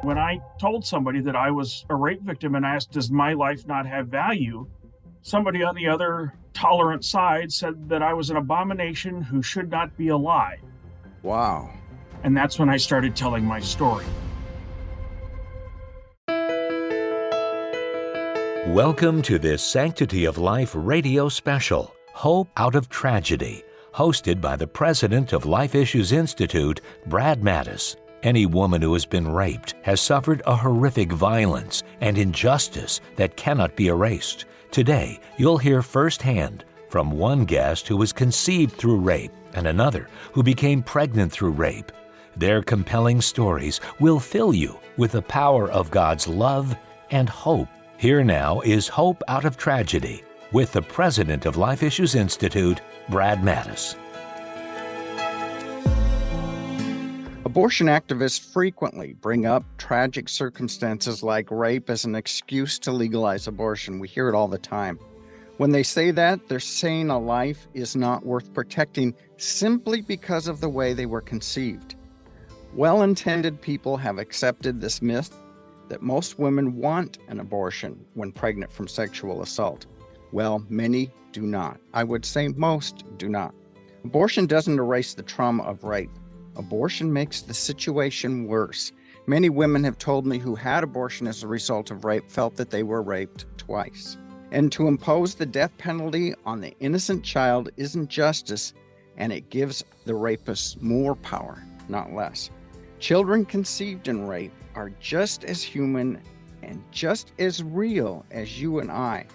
When I told somebody that I was a rape victim and asked, does my life not have value? Somebody on the other tolerant side said that I was an abomination who should not be alive. Wow. And that's when I started telling my story. Welcome to this Sanctity of Life radio special, Hope Out of Tragedy, hosted by the president of Life Issues Institute, Brad Mattes. Any woman who has been raped has suffered a horrific violence and injustice that cannot be erased. Today, you'll hear firsthand from one guest who was conceived through rape and another who became pregnant through rape. Their compelling stories will fill you with the power of God's love and hope. Here now is Hope Out of Tragedy with the president of Life Issues Institute, Brad Mattes. Abortion activists frequently bring up tragic circumstances like rape as an excuse to legalize abortion. We hear it all the time. When they say that, they're saying a life is not worth protecting simply because of the way they were conceived. Well-intended people have accepted this myth that most women want an abortion when pregnant from sexual assault. Well, many do not. I would say most do not. Abortion doesn't erase the trauma of rape. Abortion makes the situation worse. Many women have told me who had abortion as a result of rape felt that they were raped twice. And to impose the death penalty on the innocent child isn't justice, and it gives the rapist more power, not less. Children conceived in rape are just as human and just as real as you and I.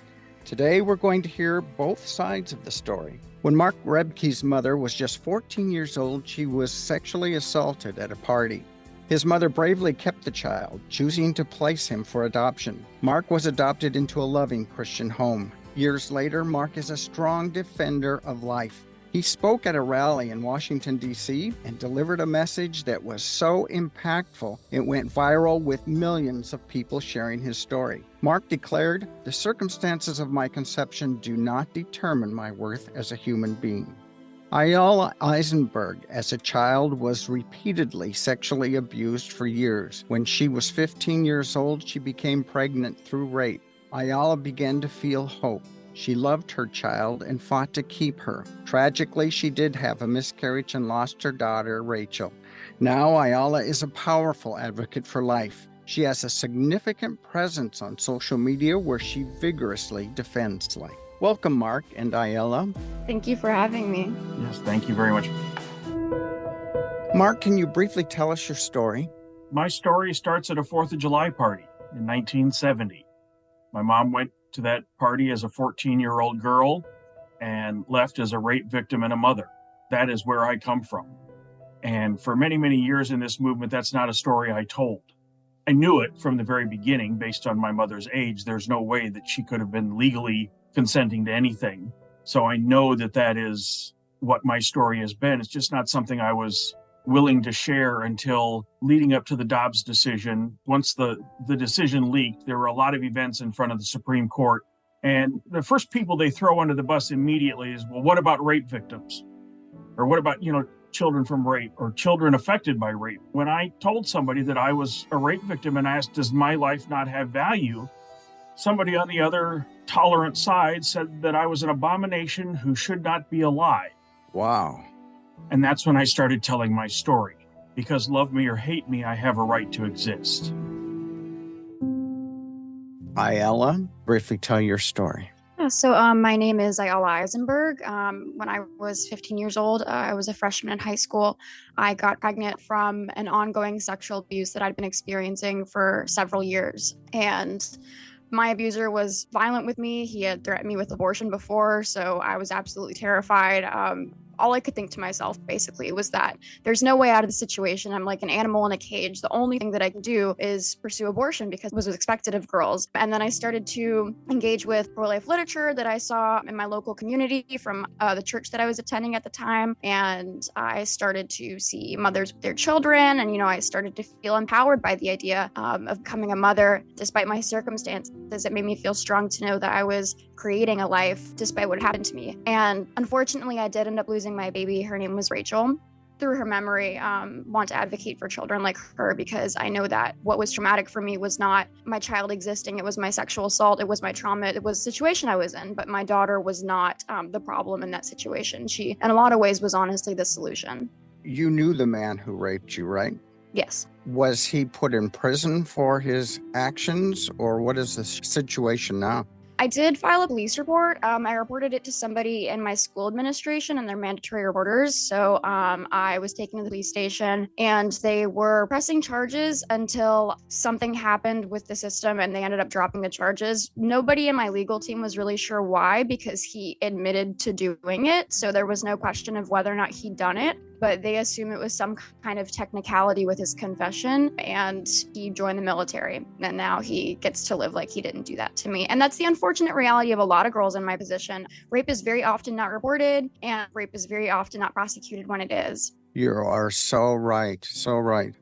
Today, we're going to hear both sides of the story. When Mark Rebke's mother was just 14 years old, she was sexually assaulted at a party. His mother bravely kept the child, choosing to place him for adoption. Mark was adopted into a loving Christian home. Years later, Mark is a strong defender of life. He spoke at a rally in Washington, D.C., and delivered a message that was so impactful, it went viral with millions of people sharing his story. Mark declared, "The circumstances of my conception do not determine my worth as a human being." Ayala Eisenberg, as a child, was repeatedly sexually abused for years. When she was 15 years old, she became pregnant through rape. Ayala began to feel hope. She loved her child and fought to keep her. Tragically, she did have a miscarriage and lost her daughter, Rachel. Now, Ayala is a powerful advocate for life. She has a significant presence on social media where she vigorously defends life. Welcome, Mark and Ayala. Thank you for having me. Yes, thank you very much. Mark, can you briefly tell us your story? My story starts at a 4th of July party in 1970. My mom went to that party as a 14-year-old girl and left as a rape victim and a mother. That is where I come from. And for many, many years in this movement, that's not a story I told. I knew it from the very beginning based on my mother's age. There's no way that she could have been legally consenting to anything. So I know that that is what my story has been. It's just not something I was willing to share until leading up to the Dobbs decision. Once the decision leaked, there were a lot of events in front of the Supreme Court. And the first people they throw under the bus immediately is, well, what about rape victims? Or what about, children from rape or children affected by rape? When I told somebody that I was a rape victim and asked, does my life not have value? Somebody on the other tolerant side said that I was an abomination who should not be alive. Wow. And that's when I started telling my story. Because love me or hate me, I have a right to exist. Ayala, briefly tell your story. So my name is Ayala Eisenberg. When I was 15 years old, I was a freshman in high school. I got pregnant from an ongoing sexual abuse that I'd been experiencing for several years. And my abuser was violent with me. He had threatened me with abortion before, so I was absolutely terrified. All I could think to myself, basically, was that there's no way out of the situation. I'm like an animal in a cage. The only thing that I can do is pursue abortion because it was expected of girls. And then I started to engage with pro-life literature that I saw in my local community from the church that I was attending at the time. And I started to see mothers with their children. And, I started to feel empowered by the idea of becoming a mother. Despite my circumstances, it made me feel strong to know that I was creating a life despite what happened to me. And unfortunately, I did end up losing my baby. Her name was Rachel. through her memory, want to advocate for children like her, because I know that what was traumatic for me was not my child existing. It was my sexual assault. It was my trauma. It was the situation I was in. But my daughter was not the problem in that situation. She, in a lot of ways, was honestly the solution. You knew the man who raped you, right? Yes. Was he put in prison for his actions, or what is the situation now? I did file a police report. I reported it to somebody in my school administration and their mandatory reporters. So I was taken to the police station and they were pressing charges until something happened with the system and they ended up dropping the charges. Nobody in my legal team was really sure why, because he admitted to doing it. So there was no question of whether or not he'd done it, but they assume it was some kind of technicality with his confession, and he joined the military. And now he gets to live like he didn't do that to me. And that's the unfortunate reality of a lot of girls in my position. Rape is very often not reported, and rape is very often not prosecuted when it is. You are so right. So right.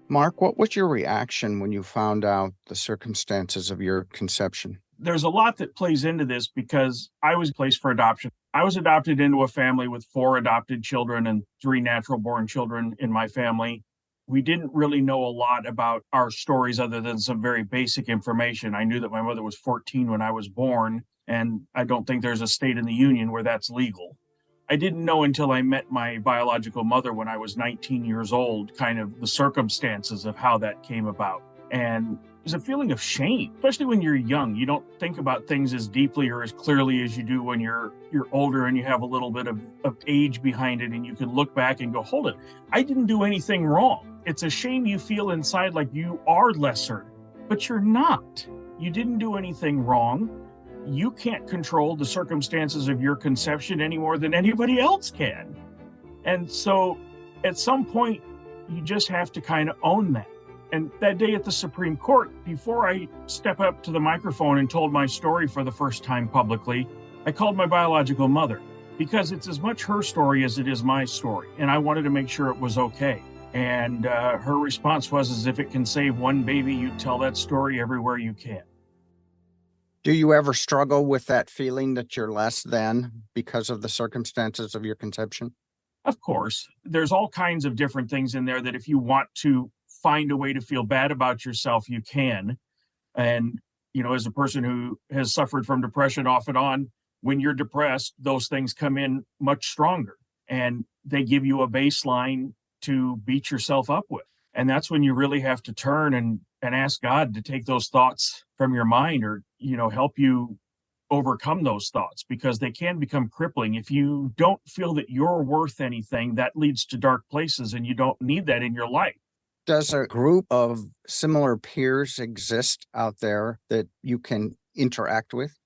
Mark, what was your reaction when you found out the circumstances of your conception? There's a lot that plays into this because I was placed for adoption. I was adopted into a family with 4 adopted children and 3 natural born children in my family. We didn't really know a lot about our stories other than some very basic information. I knew that my mother was 14 when I was born, and I don't think there's a state in the union where that's legal. I didn't know until I met my biological mother when I was 19 years old, kind of the circumstances of how that came about. And there's a feeling of shame, especially when you're young. You don't think about things as deeply or as clearly as you do when you're older and you have a little bit of age behind it, and you can look back and go, hold it, I didn't do anything wrong. It's a shame you feel inside like you are lesser, but you're not. You didn't do anything wrong. You can't control the circumstances of your conception any more than anybody else can. And so at some point, you just have to kind of own that. And that day at the Supreme Court, before I step up to the microphone and told my story for the first time publicly, I called my biological mother, because it's as much her story as it is my story. And I wanted to make sure it was okay. And her response was, as if it can save one baby, you tell that story everywhere you can. Do you ever struggle with that feeling that you're less than because of the circumstances of your conception? Of course, there's all kinds of different things in there that if you want to find a way to feel bad about yourself, you can. And, you know, as a person who has suffered from depression off and on, when you're depressed, those things come in much stronger and they give you a baseline to beat yourself up with. And that's when you really have to turn and ask God to take those thoughts from your mind, or, you know, help you overcome those thoughts, because they can become crippling. If you don't feel that you're worth anything, that leads to dark places, and you don't need that in your life. Does a group of similar peers exist out there that you can interact with?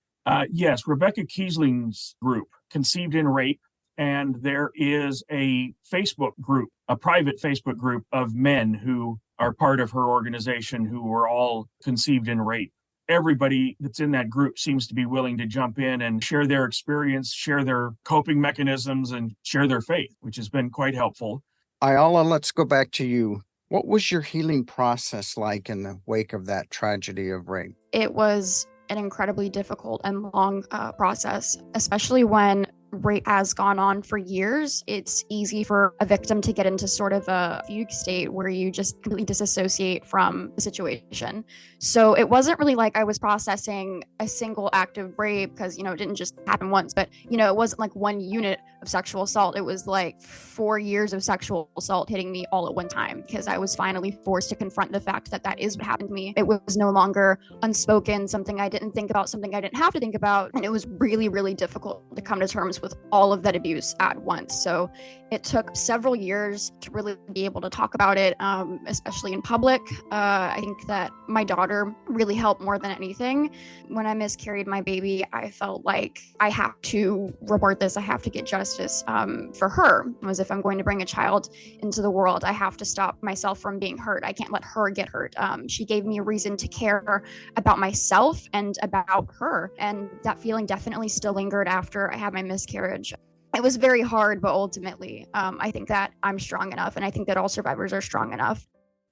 Yes, Rebecca Kiesling's group, Conceived in Rape, and there is a Facebook group, a private Facebook group of men who are part of her organization who were all conceived in rape. Everybody that's in that group seems to be willing to jump in and share their experience, share their coping mechanisms, and share their faith, which has been quite helpful. Ayala, let's go back to you. What was your healing process like in the wake of that tragedy of rape? It was an incredibly difficult and long process, especially when rape has gone on for years. It's easy for a victim to get into sort of a fugue state where you just completely disassociate from the situation. So it wasn't really like I was processing a single act of rape, because, you know, it didn't just happen once, but, you know, it wasn't like one unit of sexual assault. It was like 4 years of sexual assault hitting me all at one time, because I was finally forced to confront the fact that that is what happened to me. It was no longer unspoken, something I didn't think about, something I didn't have to think about. And it was really, really difficult to come to terms with all of that abuse at once. So it took several years to really be able to talk about it, especially in public. I think that my daughter really helped more than anything. When I miscarried my baby, I felt like I have to report this. I have to get justice for her. As if I'm going to bring a child into the world, I have to stop myself from being hurt. I can't let her get hurt. She gave me a reason to care about myself and about her. And that feeling definitely still lingered after I had my miscarriage. It was very hard, but ultimately, I think that I'm strong enough, and I think that all survivors are strong enough.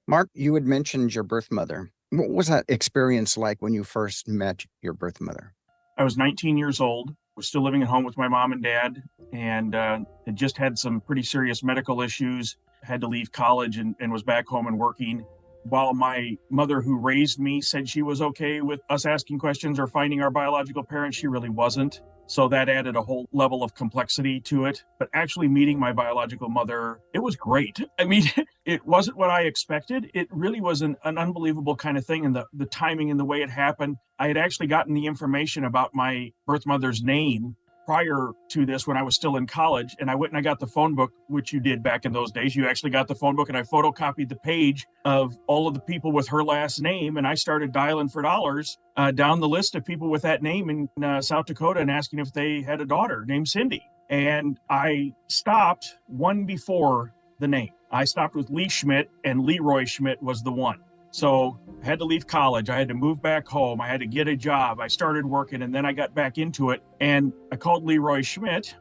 Mark, you had mentioned your birth mother. What was that experience like when you first met your birth mother? I was 19 years old. was still living at home with my mom and dad, and had just had some pretty serious medical issues, had to leave college and was back home and working. While my mother, who raised me, said she was okay with us asking questions or finding our biological parents, she really wasn't. So that added a whole level of complexity to it. But actually meeting my biological mother, it was great. I mean, it wasn't what I expected. It really was an unbelievable kind of thing. And the timing and the way it happened, I had actually gotten the information about my birth mother's name prior to this when I was still in college. And I went and I got the phone book, which you did back in those days. You actually got the phone book, and I photocopied the page of all of the people with her last name. And I started dialing for dollars down the list of people with that name in South Dakota and asking if they had a daughter named Cindy. And I stopped one before the name. I stopped with Lee Schmidt, and Leroy Schmidt was the one. So I had to leave college. I had to move back home. I had to get a job. I started working, and then I got back into it. And I called Leroy Schmidt,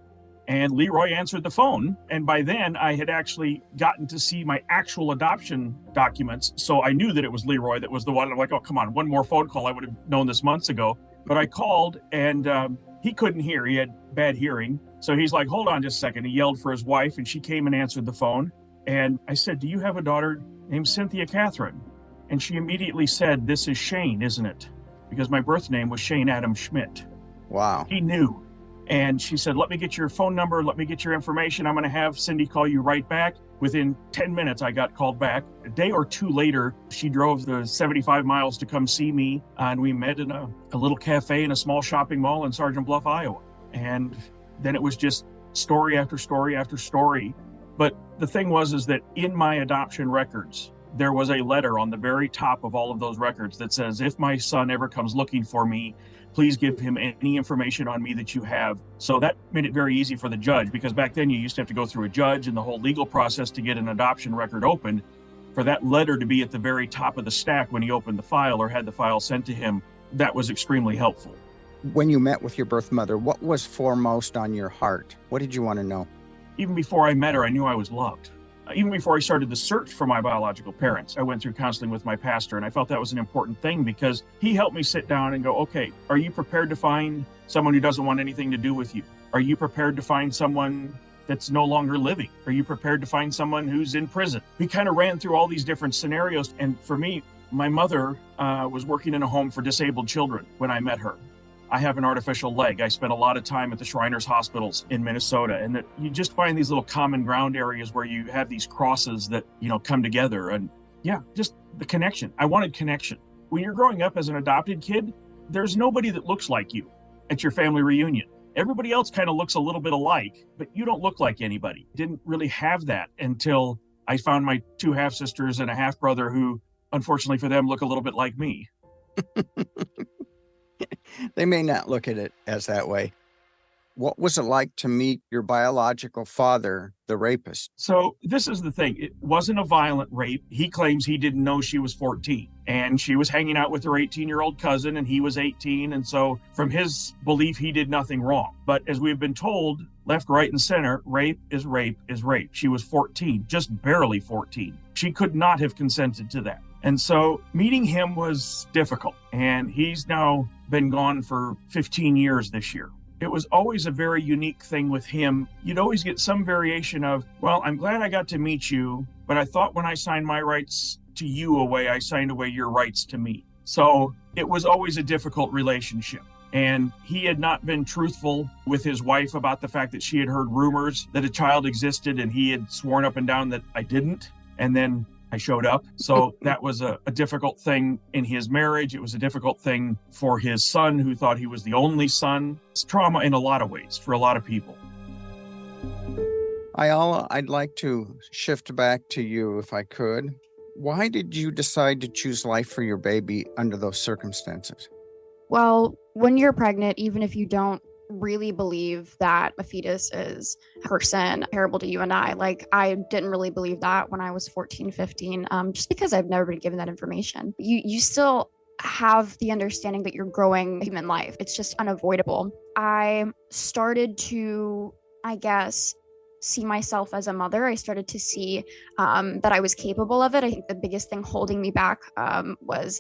and Leroy answered the phone. And by then, I had actually gotten to see my actual adoption documents. So I knew that it was Leroy that was the one. I'm like, oh, come on, one more phone call. I would have known this months ago. But I called, and he couldn't hear. He had bad hearing. So he's like, hold on just a second. He yelled for his wife, and she came and answered the phone. And I said, do you have a daughter named Cynthia Catherine? And she immediately said, this is Shane, isn't it? Because my birth name was Shane Adam Schmidt. Wow. He knew. And she said, let me get your phone number. Let me get your information. I'm going to have Cindy call you right back. Within 10 minutes, I got called back. A day or two later, she drove the 75 miles to come see me. And we met in a little cafe in a small shopping mall in Sergeant Bluff, Iowa. And then it was just story after story after story. But the thing was that in my adoption records, there was a letter on the very top of all of those records that says, if my son ever comes looking for me, please give him any information on me that you have. So that made it very easy for the judge, because back then you used to have to go through a judge and the whole legal process to get an adoption record opened. For that letter to be at the very top of the stack when he opened the file or had the file sent to him, that was extremely helpful. When you met with your birth mother, what was foremost on your heart? What did you want to know? Even before I met her, I knew I was loved. Even before I started the search for my biological parents, I went through counseling with my pastor, and I felt that was an important thing because he helped me sit down and go, okay, are you prepared to find someone who doesn't want anything to do with you? Are you prepared to find someone that's no longer living? Are you prepared to find someone who's in prison? We kind of ran through all these different scenarios. And for me, my mother was working in a home for disabled children when I met her. I have an artificial leg. I spent a lot of time at the Shriners hospitals in Minnesota, and that you just find these little common ground areas where you have these crosses that, come together. And yeah, just the connection. I wanted connection. When you're growing up as an adopted kid, there's nobody that looks like you at your family reunion. Everybody else kind of looks a little bit alike, but you don't look like anybody. Didn't really have that until I found my two half sisters and a half brother who, unfortunately for them, look a little bit like me. They may not look at it as that way. What was it like to meet your biological father, the rapist? So this is the thing. It wasn't a violent rape. He claims he didn't know she was 14, and she was hanging out with her 18-year-old cousin, and he was 18. And so from his belief, he did nothing wrong. But as we've been told, left, right, and center, rape is rape is rape. She was 14, just barely 14. She could not have consented to that. And so meeting him was difficult, and he's now been gone for 15 years this year. It was always a very unique thing with him. You'd always get some variation of, well, I'm glad I got to meet you, but I thought when I signed my rights to you away, I signed away your rights to me. So it was always a difficult relationship. And he had not been truthful with his wife about the fact that she had heard rumors that a child existed, and he had sworn up and down that I didn't. And then I showed up. So that was a difficult thing in his marriage. It was a difficult thing for his son, who thought he was the only son. It's trauma in a lot of ways for a lot of people. Ayala, I'd like to shift back to you if I could. Why did you decide to choose life for your baby under those circumstances? Well, when you're pregnant, even if you don't really believe that a fetus is a person comparable to you and I didn't really believe that when I was 14, 15, just because I've never been given that information. You still have the understanding that you're growing human life. It's just unavoidable. I started to, see myself as a mother. I started to see that I was capable of it. I think the biggest thing holding me back was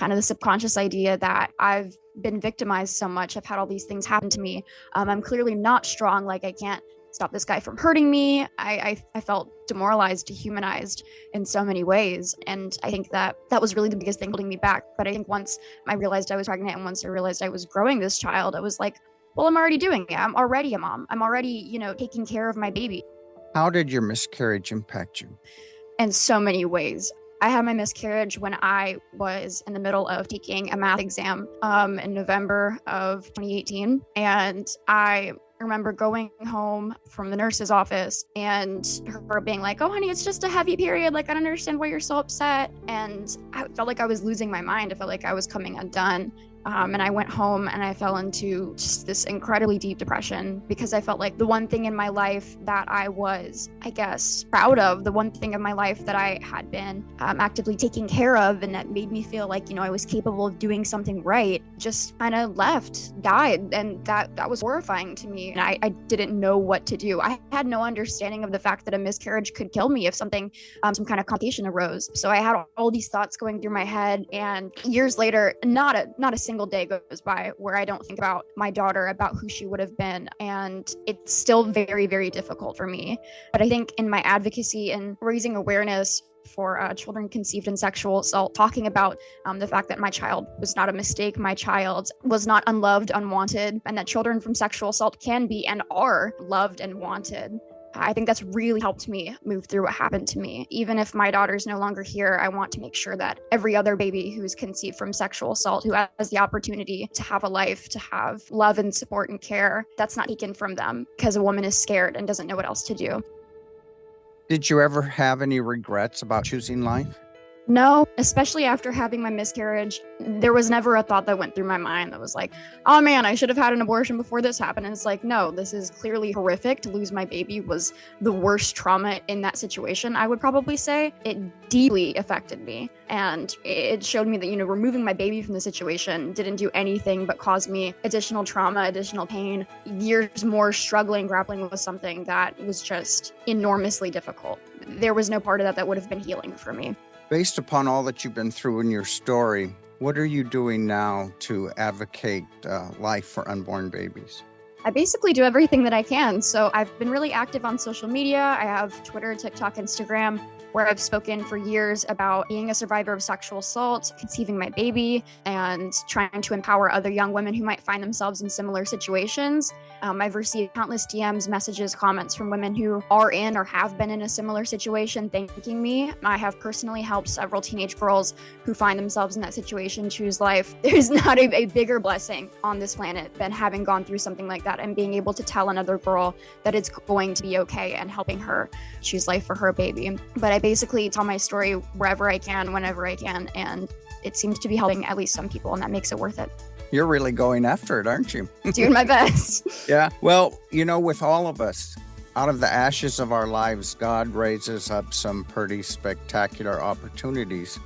kind of the subconscious idea that I've been victimized so much. I've had all these things happen to me. I'm clearly not strong. Like, I can't stop this guy from hurting me. I felt demoralized, dehumanized in so many ways. And I think that was really the biggest thing holding me back. But I think once I realized I was pregnant and once I realized I was growing this child, I was like, well, I'm already doing it. I'm already a mom. I'm already, taking care of my baby. How did your miscarriage impact you? In so many ways. I had my miscarriage when I was in the middle of taking a math exam in November of 2018. And I remember going home from the nurse's office and her being like, oh, honey, it's just a heavy period. Like, I don't understand why you're so upset. And I felt like I was losing my mind. I felt like I was coming undone. And I went home and I fell into just this incredibly deep depression because I felt like the one thing in my life that I was, I guess, proud of, the one thing of my life that I had been actively taking care of and that made me feel like, I was capable of doing something right, just kind of died. And that was horrifying to me. And I didn't know what to do. I had no understanding of the fact that a miscarriage could kill me if something, some kind of complication arose. So I had all these thoughts going through my head. And years later, not a single day goes by where I don't think about my daughter, about who she would have been. And it's still very, very difficult for me. But I think in my advocacy and raising awareness for children conceived in sexual assault, talking about the fact that my child was not a mistake, my child was not unloved, unwanted, and that children from sexual assault can be and are loved and wanted. I think that's really helped me move through what happened to me. Even if my daughter's no longer here, I want to make sure that every other baby who's conceived from sexual assault, who has the opportunity to have a life, to have love and support and care, that's not taken from them because a woman is scared and doesn't know what else to do. Did you ever have any regrets about choosing life? No, especially after having my miscarriage, there was never a thought that went through my mind that was like, oh man, I should have had an abortion before this happened. And it's like, no, this is clearly horrific. To lose my baby was the worst trauma in that situation, I would probably say. It deeply affected me. And it showed me that, removing my baby from the situation didn't do anything but cause me additional trauma, additional pain, years more struggling, grappling with something that was just enormously difficult. There was no part of that would have been healing for me. Based upon all that you've been through in your story, what are you doing now to advocate life for unborn babies? I basically do everything that I can. So I've been really active on social media. I have Twitter, TikTok, Instagram, where I've spoken for years about being a survivor of sexual assault, conceiving my baby, and trying to empower other young women who might find themselves in similar situations. I've received countless DMs, messages, comments from women who are in or have been in a similar situation thanking me. I have personally helped several teenage girls who find themselves in that situation choose life. There's not a bigger blessing on this planet than having gone through something like that and being able to tell another girl that it's going to be okay and helping her choose life for her baby. But I basically tell my story wherever I can, whenever I can, and it seems to be helping at least some people, and that makes it worth it. You're really going after it, aren't you? Doing my best. Yeah. Well, with all of us, out of the ashes of our lives, God raises up some pretty spectacular opportunities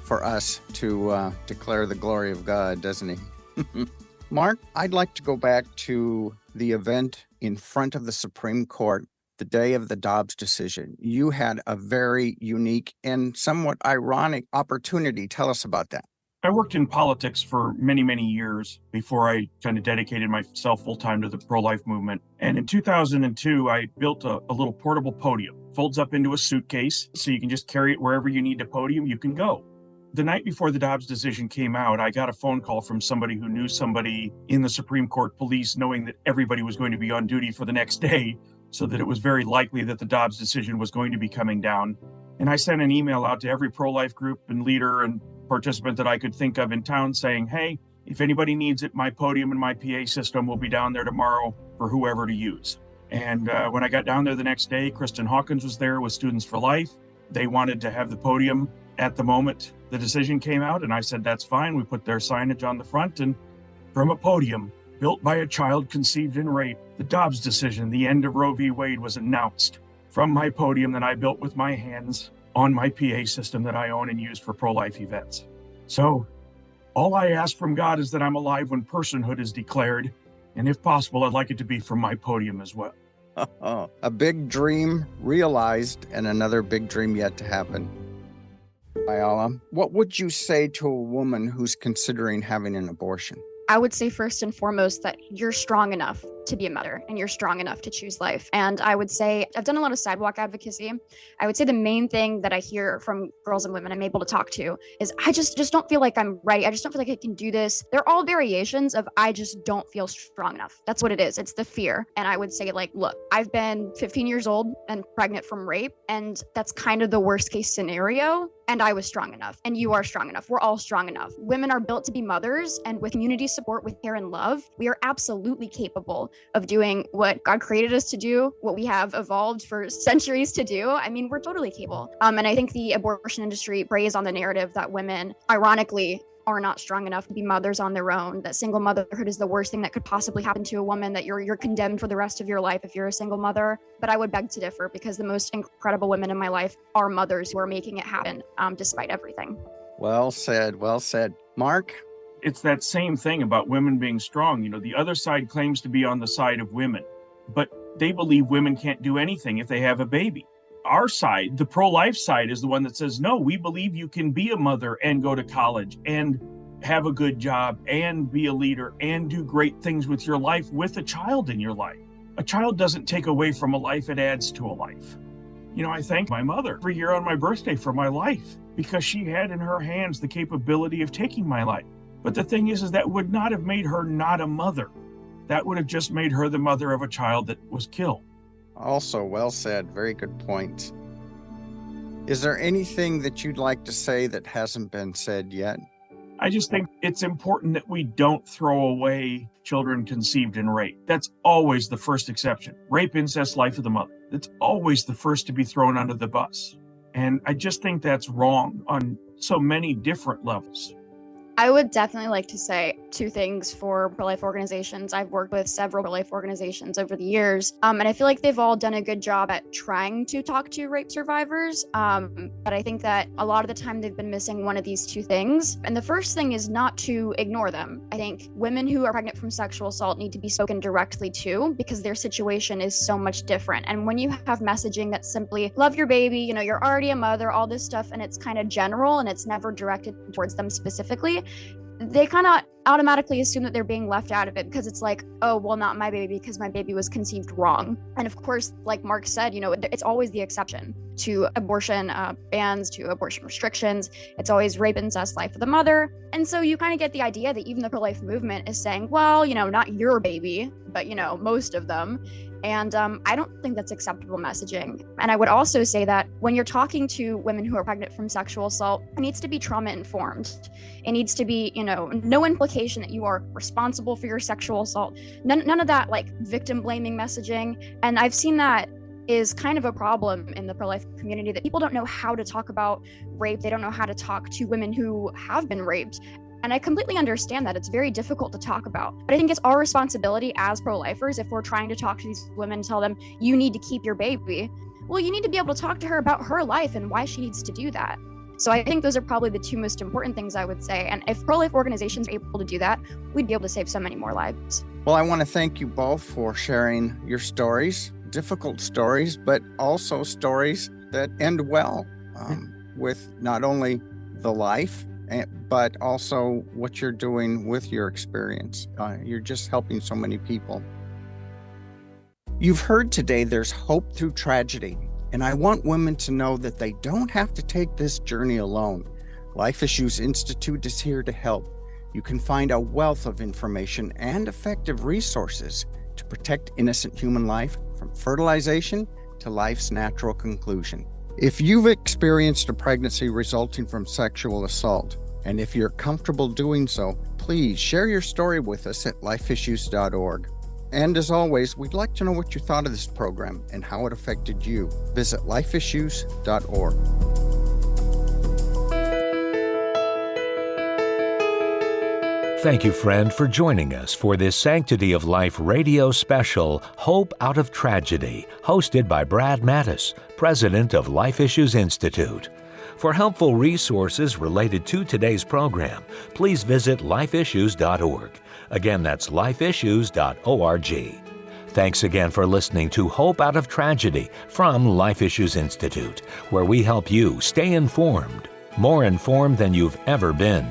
for us to declare the glory of God, doesn't he? Mark, I'd like to go back to the event in front of the Supreme Court, the day of the Dobbs decision. You had a very unique and somewhat ironic opportunity. Tell us about that. I worked in politics for many, many years before I kind of dedicated myself full-time to the pro-life movement. And in 2002, I built a little portable podium. Folds up into a suitcase, so you can just carry it wherever you need the podium, you can go. The night before the Dobbs decision came out, I got a phone call from somebody who knew somebody in the Supreme Court police, knowing that everybody was going to be on duty for the next day, so that it was very likely that the Dobbs decision was going to be coming down. And I sent an email out to every pro-life group and leader and participant that I could think of in town saying, hey, if anybody needs it, my podium and my PA system will be down there tomorrow for whoever to use. And when I got down there the next day, Kristen Hawkins was there with Students for Life. They wanted to have the podium at the moment the decision came out, and I said, that's fine. We put their signage on the front, and from a podium built by a child conceived in rape, the Dobbs decision, the end of Roe v. Wade, was announced from my podium that I built with my hands on my PA system that I own and use for pro-life events. So all I ask from God is that I'm alive when personhood is declared, and if possible, I'd like it to be from my podium as well. A big dream realized and another big dream yet to happen. Ayala, what would you say to a woman who's considering having an abortion? I would say first and foremost that you're strong enough to be a mother and you're strong enough to choose life. And I would say I've done a lot of sidewalk advocacy. I would say the main thing that I hear from girls and women I'm able to talk to is I just don't feel like I'm ready. I just don't feel like I can do this. They're all variations of I just don't feel strong enough. That's what it is. It's the fear. And I would say like, look, I've been 15 years old and pregnant from rape, and that's kind of the worst case scenario. And I was strong enough, and you are strong enough. We're all strong enough. Women are built to be mothers, and with community support, with care and love, we are absolutely capable of doing what God created us to do, what we have evolved for centuries to do. I mean, we're totally capable. And I think the abortion industry preys on the narrative that women, ironically, are not strong enough to be mothers on their own, that single motherhood is the worst thing that could possibly happen to a woman, that you're condemned for the rest of your life if you're a single mother. But I would beg to differ, because the most incredible women in my life are mothers who are making it happen despite everything. Well said. Well said. Mark? It's that same thing about women being strong. You know, the other side claims to be on the side of women, but they believe women can't do anything if they have a baby. Our side, the pro-life side, is the one that says, no, we believe you can be a mother and go to college and have a good job and be a leader and do great things with your life with a child in your life. A child doesn't take away from a life, it adds to a life. You know, I thank my mother every year on my birthday for my life, because she had in her hands the capability of taking my life. But the thing is that would not have made her not a mother. That would have just made her the mother of a child that was killed. Also, well said. Very good point. Is there anything that you'd like to say that hasn't been said yet? I just think it's important that we don't throw away children conceived in rape. That's always the first exception. Rape, incest, life of the mother. It's always the first to be thrown under the bus. And I just think that's wrong on so many different levels. I would definitely like to say two things for pro-life organizations. I've worked with several pro-life organizations over the years, and I feel like they've all done a good job at trying to talk to rape survivors. But I think that a lot of the time they've been missing one of these two things. And the first thing is not to ignore them. I think women who are pregnant from sexual assault need to be spoken directly to, because their situation is so much different. And when you have messaging that's simply, love your baby, you know, you're already a mother, all this stuff, and it's kind of general and it's never directed towards them specifically, they kind of automatically assume that they're being left out of it, because it's like, oh, well, not my baby because my baby was conceived wrong. And of course, like Mark said, you know, it's always the exception to abortion bans, to abortion restrictions. It's always rape, incest, life of the mother. And so you kind of get the idea that even the pro-life movement is saying, well, you know, not your baby, but, you know, most of them. And I don't think that's acceptable messaging. And I would also say that when you're talking to women who are pregnant from sexual assault, it needs to be trauma informed. It needs to be, you know, no implication that you are responsible for your sexual assault. None of that like victim blaming messaging. And I've seen that is kind of a problem in the pro-life community, that people don't know how to talk about rape. They don't know how to talk to women who have been raped. And I completely understand that it's very difficult to talk about. But I think it's our responsibility as pro-lifers, if we're trying to talk to these women, tell them, you need to keep your baby. Well, you need to be able to talk to her about her life and why she needs to do that. So I think those are probably the two most important things I would say. And if pro-life organizations are able to do that, we'd be able to save so many more lives. Well, I want to thank you both for sharing your stories, difficult stories, but also stories that end well, with not only the life, but also what you're doing with your experience. You're just helping so many people. You've heard today there's hope through tragedy, and I want women to know that they don't have to take this journey alone. Life Issues Institute is here to help. You can find a wealth of information and effective resources to protect innocent human life from fertilization to life's natural conclusion. If you've experienced a pregnancy resulting from sexual assault, and if you're comfortable doing so, please share your story with us at lifeissues.org. And as always, we'd like to know what you thought of this program and how it affected you. Visit lifeissues.org. Thank you, friend, for joining us for this Sanctity of Life radio special, Hope Out of Tragedy, hosted by Brad Mattis, president of Life Issues Institute. For helpful resources related to today's program, please visit lifeissues.org. Again, that's lifeissues.org. Thanks again for listening to Hope Out of Tragedy from Life Issues Institute, where we help you stay informed more informed than you've ever been.